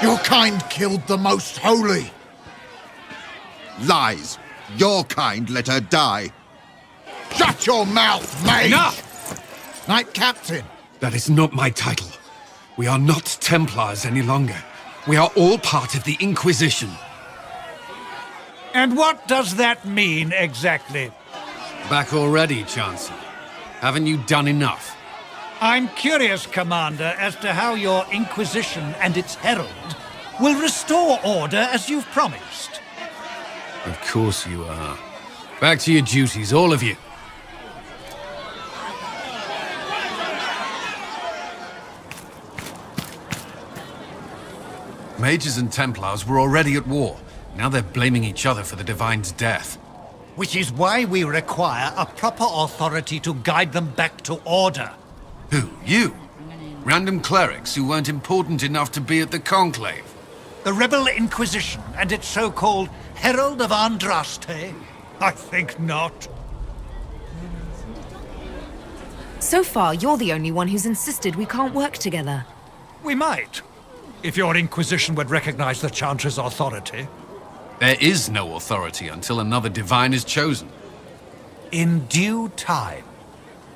Your kind killed the most holy. Lies. Your kind let her die. Shut your mouth, mage! Enough! Knight Captain. That is not my title. We are not Templars any longer. We are all part of the Inquisition. And what does that mean, exactly? Back already, Chancellor. Haven't you done enough? I'm curious, Commander, as to how your Inquisition and its herald will restore order as you've promised. Of course you are. Back to your duties, all of you. Mages and Templars were already at war. Now they're blaming each other for the Divine's death. Which is why we require a proper authority to guide them back to order. Who? You? Random clerics who weren't important enough to be at the Conclave? The Rebel Inquisition and its so-called Herald of Andraste? I think not. So far, you're the only one who's insisted we can't work together. We might, if your Inquisition would recognize the Chancellor's authority. There is no authority until another Divine is chosen. In due time,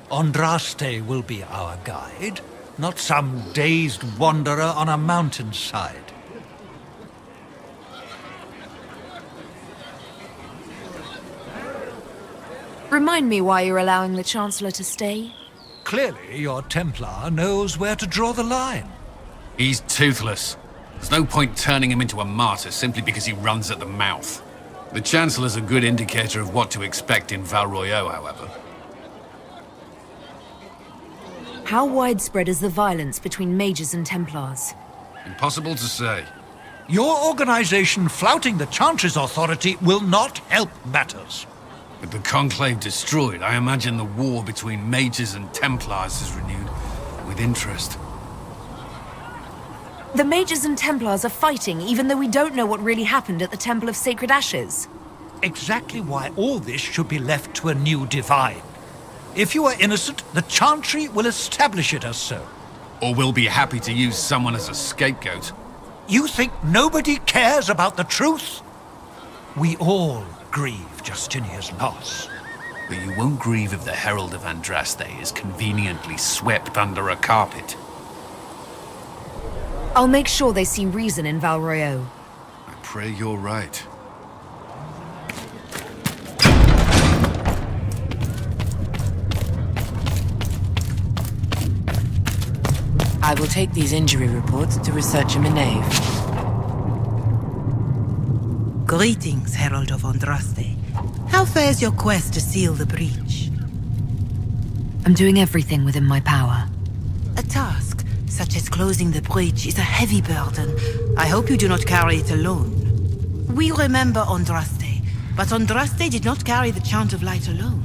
Andraste will be our guide, not some dazed wanderer on a mountainside. Remind me why you're allowing the Chancellor to stay? Clearly, your Templar knows where to draw the line. He's toothless. There's no point turning him into a martyr simply because he runs at the mouth. The Chancellor's a good indicator of what to expect in Val Royeaux, however. How widespread is the violence between mages and Templars? Impossible to say. Your organization flouting the Chancellor's authority will not help matters. With the Conclave destroyed, I imagine the war between mages and Templars is renewed with interest. The mages and Templars are fighting even though we don't know what really happened at the Temple of Sacred Ashes. Exactly why all this should be left to a new Divine. If you are innocent, the Chantry will establish it as so. Or we'll be happy to use someone as a scapegoat. You think nobody cares about the truth? We all grieve Justinia's loss. But you won't grieve if the Herald of Andraste is conveniently swept under a carpet. I'll make sure they see reason in Val Royeaux. I pray you're right. I will take these injury reports to Researcher Minave. Greetings, Herald of Andraste. How fares your quest to seal the breach? I'm doing everything within my power. A task such as closing the breach is a heavy burden. I hope you do not carry it alone. We remember Andraste, but Andraste did not carry the Chant of Light alone.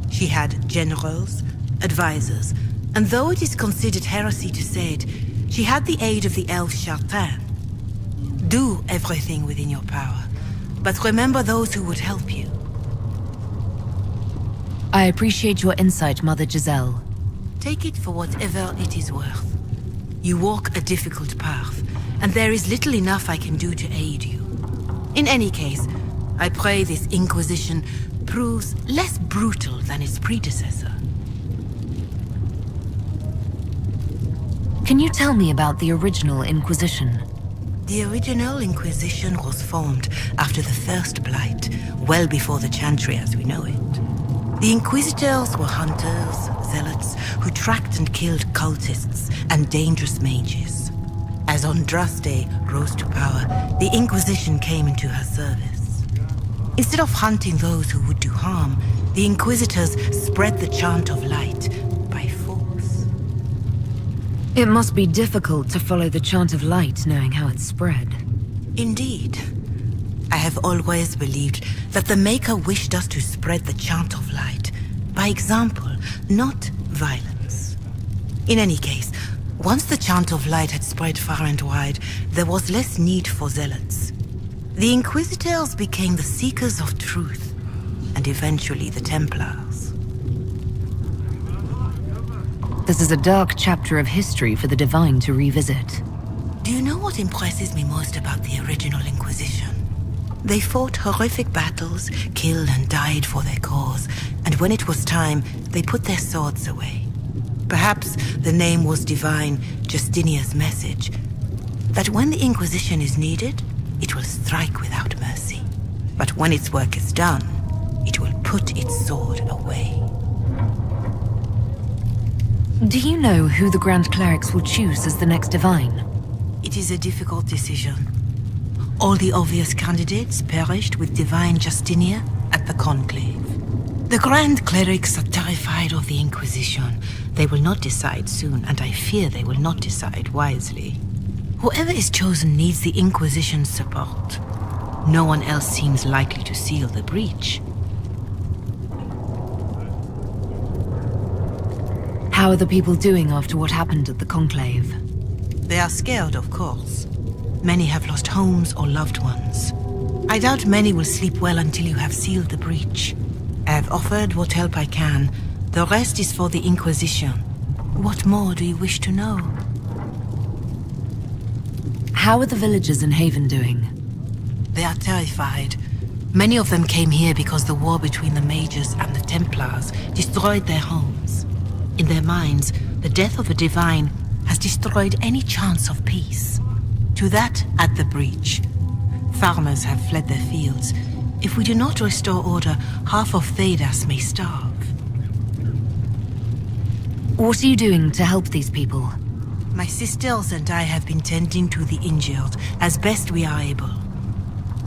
She had generals, advisors, and though it is considered heresy to say it, she had the aid of the elf Chartin. Do everything within your power, but remember those who would help you. I appreciate your insight, Mother Giselle. Take it for whatever it is worth. You walk a difficult path, and there is little enough I can do to aid you. In any case, I pray this Inquisition proves less brutal than its predecessor. Can you tell me about the original Inquisition? The original Inquisition was formed after the First Blight, well before the Chantry as we know it. The Inquisitors were hunters, zealots, who tracked and killed cultists and dangerous mages. As Andraste rose to power, the Inquisition came into her service. Instead of hunting those who would do harm, the Inquisitors spread the Chant of Light by force. It must be difficult to follow the Chant of Light knowing how it's spread. Indeed. I have always believed that the Maker wished us to spread the Chant of Light by example, not violence. In any case, once the Chant of Light had spread far and wide, there was less need for zealots. The Inquisitors became the seekers of truth, and eventually the Templars. This is a dark chapter of history for the Divine to revisit. Do you know what what impresses me most about the original Inquisition. They fought horrific battles, killed and died for their cause, and when it was time, they put their swords away. Perhaps the name was divine, Justinia's message, that when the Inquisition is needed, it will strike without mercy. But when its work is done, it will put its sword away. Do you know who the Grand Clerics will choose as the next divine? It is a difficult decision. All the obvious candidates perished with Divine Justinia at the Conclave. The Grand Clerics are terrified of the Inquisition. They will not decide soon, and I fear they will not decide wisely. Whoever is chosen needs the Inquisition's support. No one else seems likely to seal the breach. How are the people doing after what happened at the Conclave? They are scared, of course. Many have lost homes or loved ones. I doubt many will sleep well until you have sealed the breach. I have offered what help I can. The rest is for the Inquisition. What more do you wish to know? How are the villagers in Haven doing? They are terrified. Many of them came here because the war between the Mages and the Templars destroyed their homes. In their minds, the death of a divine has destroyed any chance of peace. To that, add the breach. Farmers have fled their fields. If we do not restore order, half of Thedas may starve. What are you doing to help these people? My sisters and I have been tending to the injured as best we are able.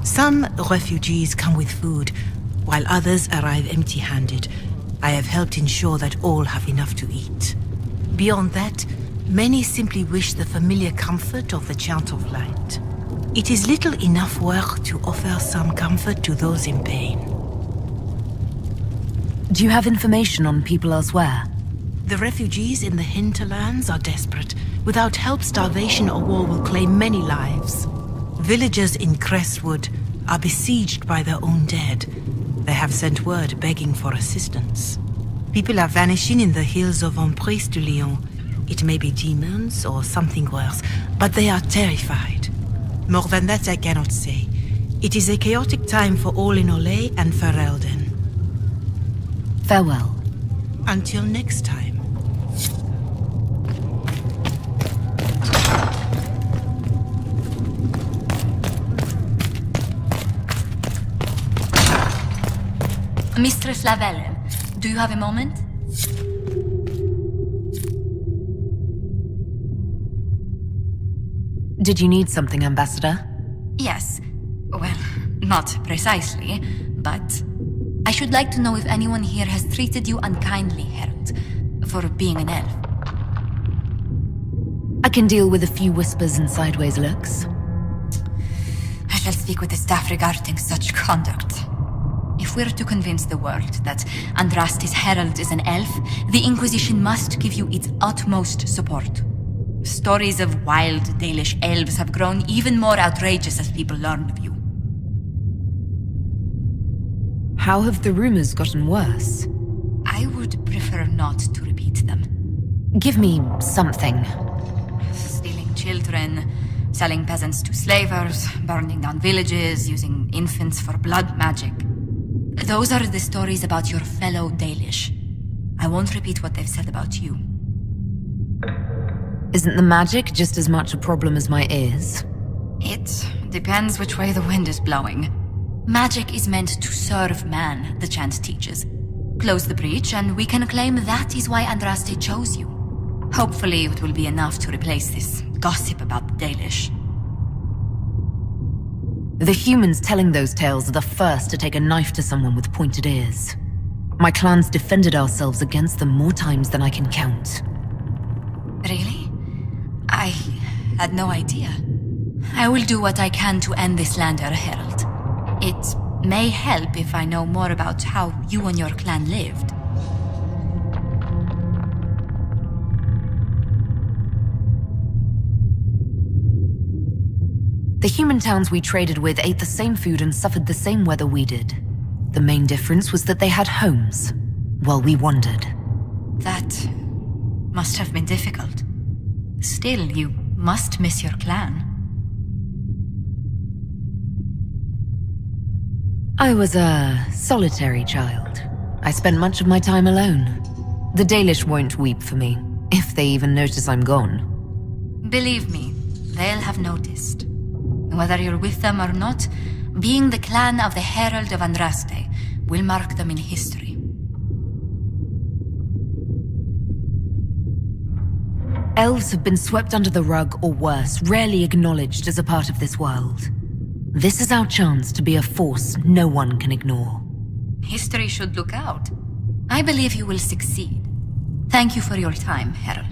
Some refugees come with food, while others arrive empty-handed. I have helped ensure that all have enough to eat. Beyond that, many simply wish the familiar comfort of the Chant of Light. It is little enough work to offer some comfort to those in pain. Do you have information on people elsewhere? The refugees in the hinterlands are desperate. Without help, starvation or war will claim many lives. Villagers in Crestwood are besieged by their own dead. They have sent word begging for assistance. People are vanishing in the hills of Emprise de Lyon. It may be demons or something worse, but they are terrified. More than that I cannot say. It is a chaotic time for all in Olay and Ferelden. Farewell. Until next time. Mistress Lavelle, do you have a moment? Did you need something, Ambassador? Yes. Well, not precisely, but I should like to know if anyone here has treated you unkindly, Herald, for being an elf. I can deal with a few whispers and sideways looks. I shall speak with the staff regarding such conduct. If we're to convince the world that Andraste's herald is an elf, the Inquisition must give you its utmost support. Stories of wild Dalish elves have grown even more outrageous as people learn of you. How have the rumors gotten worse? I would prefer not to repeat them. Give me something. Stealing children, selling peasants to slavers, burning down villages, using infants for blood magic. Those are the stories about your fellow Dalish. I won't repeat what they've said about you. Isn't the magic just as much a problem as my ears? It depends which way the wind is blowing. Magic is meant to serve man, the chant teaches. Close the breach, and we can claim that is why Andraste chose you. Hopefully it will be enough to replace this gossip about the Dalish. The humans telling those tales are the first to take a knife to someone with pointed ears. My clans defended ourselves against them more times than I can count. Really? I had no idea. I will do what I can to end this slander, Herald. It may help if I know more about how you and your clan lived. The human towns we traded with ate the same food and suffered the same weather we did. The main difference was that they had homes, while we wandered. That must have been difficult. Still, you must miss your clan. I was a solitary child. I spent much of my time alone. The Dalish won't weep for me, if they even notice I'm gone. Believe me, they'll have noticed. Whether you're with them or not, being the clan of the Herald of Andraste will mark them in history. Elves have been swept under the rug or worse, rarely acknowledged as a part of this world. This is our chance to be a force no one can ignore. History should look out. I believe you will succeed. Thank you for your time, Herald.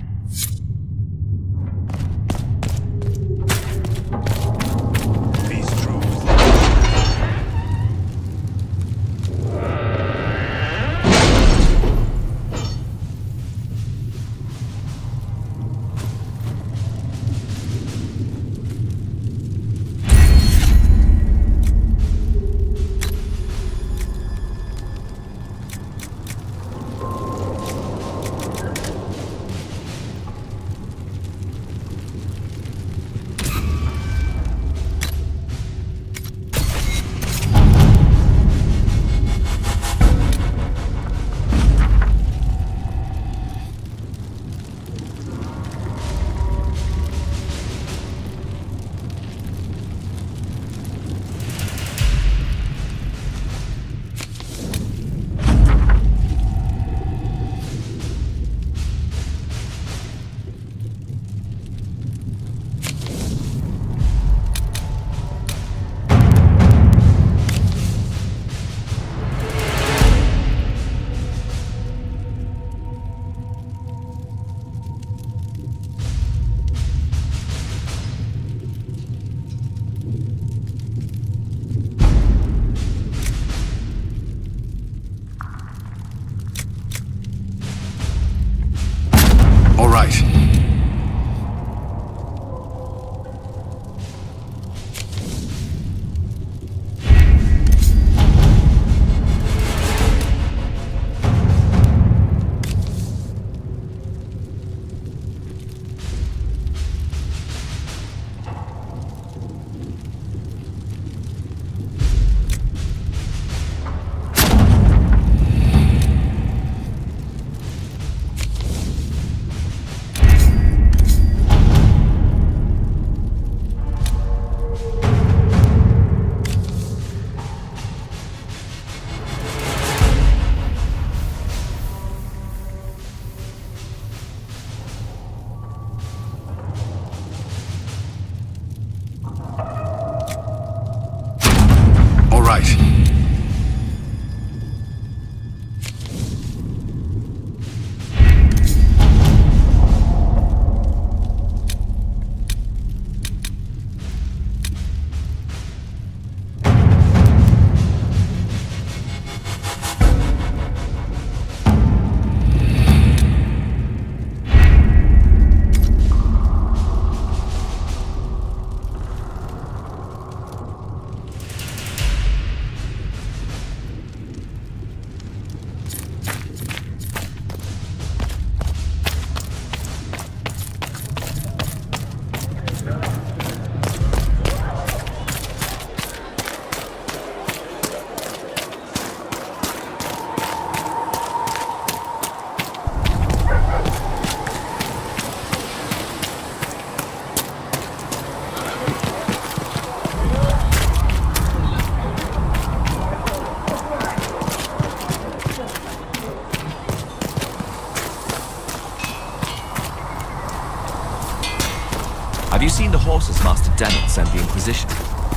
Have you seen the horses Master Dennett sent the Inquisition?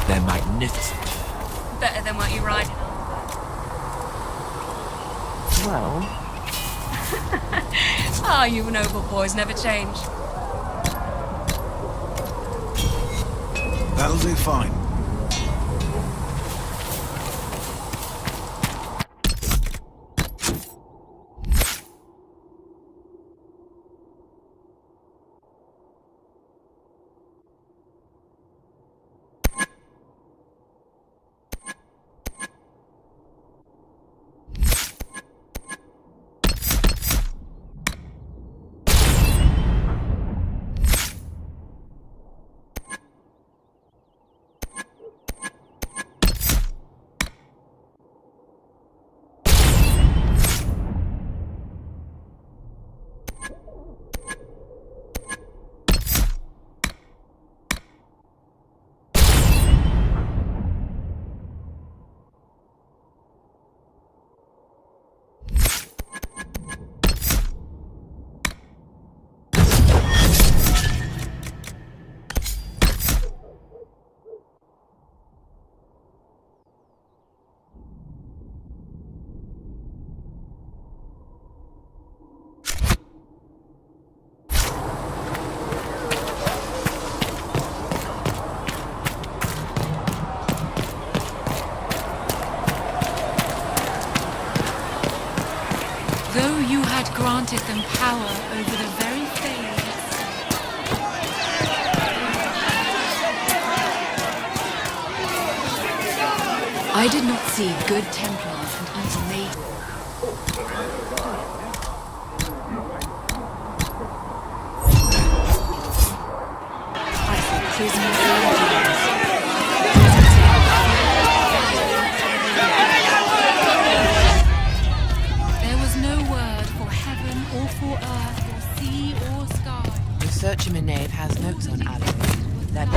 They're magnificent. Better than what you ride. Well... Ah, you noble boys never change. That'll do fine. I did not see good Templars and evil maidens. I saw prisoners and there was no word for heaven or for earth or sea or sky. Researcher Minave has notes on Aloy. That